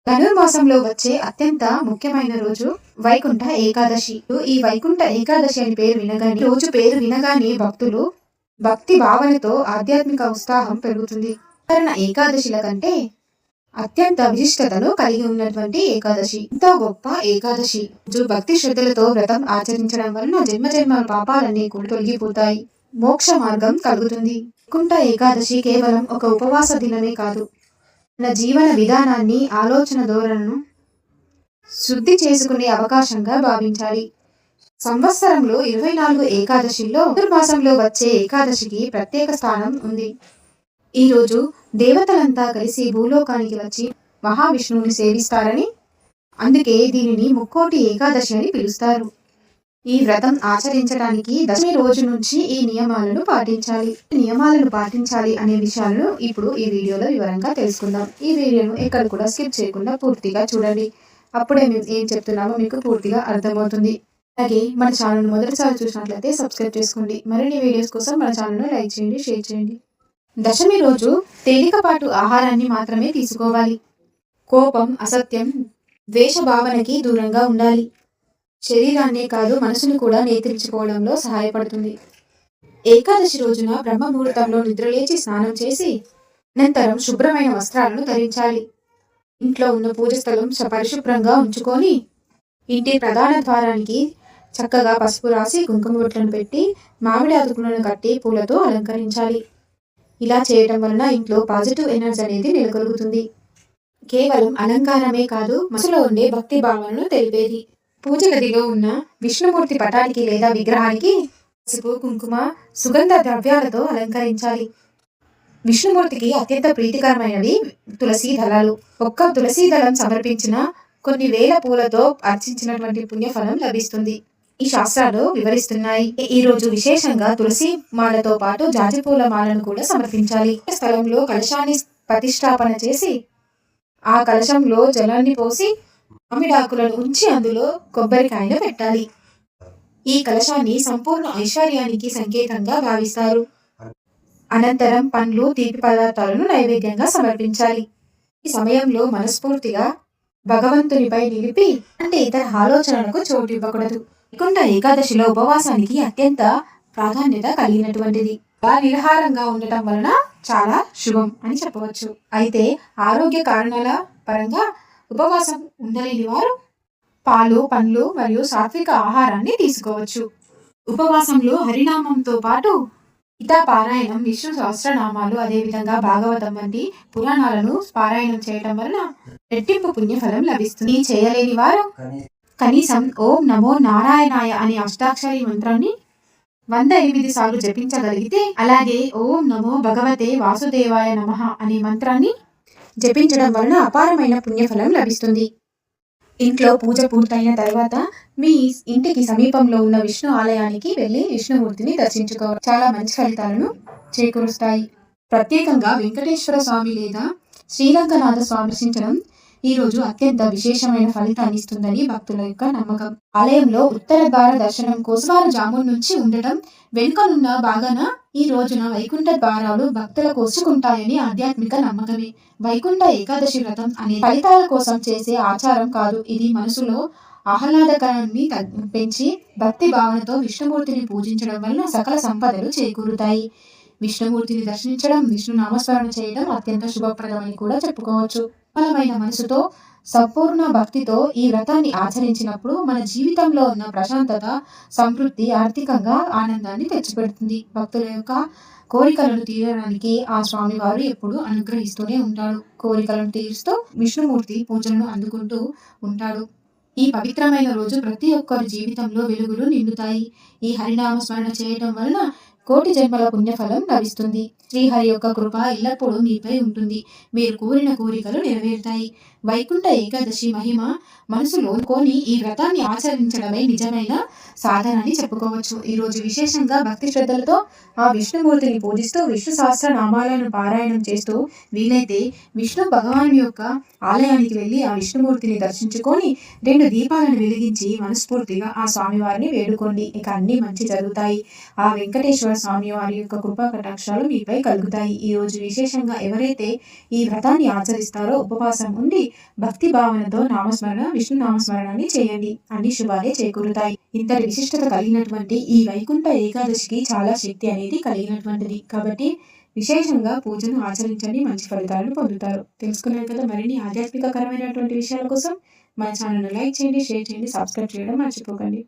ధనుర్మాసంలో వచ్చే అత్యంత ముఖ్యమైన రోజు వైకుంఠ ఏకాదశి. ఈ వైకుంఠ ఏకాదశి అని పేరు వినగానే భక్తులు భక్తి భావనతో ఆధ్యాత్మిక ఉత్సాహం పెరుగుతుంది. సాధారణ ఏకాదశిల కంటే అత్యంత విశిష్టతను కలిగి ఉన్నటువంటి ఏకాదశి. ఎంతో గొప్ప ఏకాదశి. భక్తి శ్రద్ధలతో వ్రతం ఆచరించడం వలన జన్మ పాపాలన్నీ కూడా తొలగిపోతాయి, మోక్ష మార్గం కలుగుతుంది. వైకుంఠ ఏకాదశి కేవలం ఒక ఉపవాస దినమే కాదు, మన జీవన విధానాన్ని, ఆలోచన ధోరణను శుద్ధి చేసుకునే అవకాశంగా భావించాలి. సంవత్సరంలో 24 ఏకాదశిల్లో ధనుర్మాసంలో వచ్చే ఏకాదశికి ప్రత్యేక స్థానం ఉంది. ఈరోజు దేవతలంతా కలిసి భూలోకానికి వచ్చి మహావిష్ణువుని సేవిస్తారని, అందుకే దీనిని ముక్కోటి ఏకాదశి అని పిలుస్తారు. ఈ వ్రతం ఆచరించడానికి దశమి రోజు నుంచి ఈ నియమాలను పాటించాలి అనే విషయాలను ఇప్పుడు ఈ వీడియోలో వివరంగా తెలుసుకుందాం. ఈ వీడియోను ఎక్కడ కూడా స్కిప్ చేయకుండా పూర్తిగా చూడండి. అప్పుడే మేము ఏం చెప్తున్నామో మీకు పూర్తిగా అర్థమవుతుంది. అలాగే మన ఛానల్ను మొదటిసారి చూసినట్లయితే సబ్స్క్రైబ్ చేసుకోండి. మరిన్ని వీడియోస్ కోసం మన ఛానల్ను లైక్ చేయండి, షేర్ చేయండి. దశమి రోజు తేలికపాటు ఆహారాన్ని మాత్రమే తీసుకోవాలి. కోపం, అసత్యం, ద్వేష భావనకి దూరంగా ఉండాలి. శరీరాన్నే కాదు మనసును కూడా నియంత్రించుకోవడంలో సహాయపడుతుంది. ఏకాదశి రోజున బ్రహ్మ ముహూర్తంలో నిద్రలేచి స్నానం చేసి అనంతరం శుభ్రమైన వస్త్రాలను ధరించాలి. ఇంట్లో ఉన్న పూజ స్థలం పరిశుభ్రంగా ఉంచుకొని ఇంటి ప్రధాన ద్వారానికి చక్కగా పసుపు రాసి కుంకుమ బొట్లను పెట్టి మామిడి ఆకులను కట్టి పూలతో అలంకరించాలి. ఇలా చేయడం వలన ఇంట్లో పాజిటివ్ ఎనర్జీ అనేది నెలకొల్గుతుంది. కేవలం అలంకారమే కాదు, మనసులో ఉండే భక్తి భావనను తెలిపేది. పూజ గదిలో ఉన్న విష్ణుమూర్తి పటానికి లేదా విగ్రహానికి పసుపు, కుంకుమ, సుగంధ ద్రవ్యాలతో అలంకరించాలి. విష్ణుమూర్తికి అత్యంత ప్రీతికరమైనవి తులసి దళాలు. ఒక్క తులసి దళం సమర్పించిన కొన్ని వేల పూలతో అర్చించినటువంటి పుణ్యఫలం లభిస్తుంది. ఈ శాస్త్రాలు వివరిస్తున్నాయి. ఈ రోజు విశేషంగా తులసి మాలతో పాటు జాజి పూల మాలను కూడా సమర్పించాలి. స్థలంలో కలశాన్ని ప్రతిష్టాపన చేసి ఆ కలశంలో జలాన్ని పోసి మామిడాకులను ఉంచి అందులో కొబ్బరికాయను పెట్టాలి. ఈ కలశాన్ని సంపూర్ణ ఐశ్వర్యానికి సంకేతంగా భావిస్తారు. అనంతరం పండ్లు, తీపి పదార్థాలను నైవేద్యంగా సమర్పించాలి. ఈ సమయంలో మనస్ఫూర్తిగా భగవంతునిపై నిలిపి అంటే ఇతర ఆలోచనలకు చోటు ఇవ్వకూడదు. వైకుంఠ ఏకాదశిలో ఉపవాసానికి అత్యంత ప్రాధాన్యత కలిగినటువంటిది. నిరాహారంగా ఉండటం వలన చాలా శుభం అని చెప్పవచ్చు. అయితే ఆరోగ్య కారణాల పరంగా ఉపవాసం ఉండలేని వారు పాలు, పండ్లు మరియు సాత్విక ఆహారాన్ని తీసుకోవచ్చు. ఉపవాసంలో హరినామంతో పాటు గీతా పారాయణం, విష్ణు సహస్రనామాలు, అదేవిధంగా భాగవతం వంటి పురాణాలను పారాయణం చేయడం వలన రెట్టింపు పుణ్యఫలం లభిస్తుంది. చేయలేని వారు కనీసం ఓం నమో నారాయణాయ అనే అష్టాక్షరి మంత్రాన్ని 108 సార్లు జపించగలిగితే, అలాగే ఓం నమో భగవతే వాసుదేవాయ నమః అనే మంత్రాన్ని జపించడం వలన అపారమైన పుణ్యఫలం లభిస్తుంది. ఇంట్లో పూజ పూర్తయిన తర్వాత మీ ఇంటికి సమీపంలో ఉన్న విష్ణు ఆలయానికి వెళ్ళి విష్ణుమూర్తిని దర్శించుకోవాలి. చాలా మంచి ఫలితాలను చేకూరుస్తాయి. ప్రత్యేకంగా వెంకటేశ్వర స్వామి లేదా శ్రీరంగనాథ స్వామి దర్శించడం ఈ రోజు అత్యంత విశేషమైన ఫలితాన్ని ఇస్తుందని భక్తుల యొక్క నమ్మకం. ఆలయంలో ఉత్తర ద్వార దర్శనం కోసం జామున్ నుంచి ఉండటం వెనుకనున్న భాగాన ఈ రోజున వైకుంఠ ద్వారాలు భక్తుల కోసుకుంటాయని ఆధ్యాత్మిక నమ్మకమే. వైకుంఠ ఏకాదశి వ్రతం అనే ఫలితాల కోసం చేసే ఆచారం కాదు. ఇది మనసులో ఆహ్లాదకరాన్ని పెంచి భక్తి భావనతో విష్ణుమూర్తిని పూజించడం వలన సకల సంపదలు చేకూరుతాయి. విష్ణుమూర్తిని దర్శించడం, విష్ణు నామస్మరణ చేయడం అత్యంత శుభప్రదమని కూడా చెప్పుకోవచ్చు. బలమైన మనసుతో, సంపూర్ణ భక్తితో ఈ వ్రతాన్ని ఆచరించినప్పుడు మన జీవితంలో ఉన్న ప్రశాంతత, సంతృప్తి, ఆర్థికంగా ఆనందాన్ని తెచ్చిపెడుతుంది. భక్తుల యొక్క కోరికలను తీరడానికి ఆ స్వామివారు ఎప్పుడు అనుగ్రహిస్తూనే ఉంటాడు. కోరికలను తీరుస్తూ విష్ణుమూర్తి పూజలను అందుకుంటూ ఉంటాడు. ఈ పవిత్రమైన రోజు ప్రతి ఒక్కరి జీవితంలో వెలుగులు నిండుతాయి. ఈ హరినామ స్మరణ చేయడం వలన కోటి జన్మల పుణ్యఫలం లభిస్తుంది. శ్రీహరి యొక్క కృప ఎల్లప్పుడూ మీపై ఉంటుంది. మీరు కోరిన కోరికలు నెరవేరుతాయి. వైకుంఠ ఏకాదశి మహిమ మనసులో కొని ఈ వ్రతాన్ని ఆచరించడమే నిజమైన సాధన అని చెప్పుకోవచ్చు. ఈరోజు విశేషంగా భక్తి శ్రద్ధలతో ఆ విష్ణుమూర్తిని పూజిస్తూ విష్ణు సహస్ర నామాలను పారాయణం చేస్తూ వీలైతే విష్ణు భగవాన్ యొక్క ఆలయానికి వెళ్ళి ఆ విష్ణుమూర్తిని దర్శించుకొని 2 దీపాలను వెలిగించి మనస్ఫూర్తిగా ఆ స్వామివారిని వేడుకోండి. ఇక అన్ని మంచి జరుగుతాయి. ఆ వెంకటేశ్వర స్వామి వారి యొక్క కృపా కటాక్షాలు మీపై కలుగుతాయి. ఈ రోజు విశేషంగా ఎవరైతే ఈ వ్రతాన్ని ఆచరిస్తారో ఉపవాసం ఉండి భక్తి భావనతో నామస్మరణ విష్ణు నామస్మరణని చేయండి, అన్ని శుభాలే చేకూరుతాయి. ఇంతటి విశిష్టత కలిగినటువంటి ఈ వైకుంఠ ఏకాదశికి చాలా శక్తి అనేది కలిగినటువంటిది కాబట్టి విశేషంగా పూజను ఆచరించండి, మంచి ఫలితాలను పొందుతారు. తెలుసుకున్నారు కదా, మరిన్ని ఆధ్యాత్మికకరమైనటువంటి విషయాల కోసం మన ఛానల్ను లైక్ చేయండి, షేర్ చేయండి, సబ్స్క్రైబ్ చేయడం మర్చిపోకండి.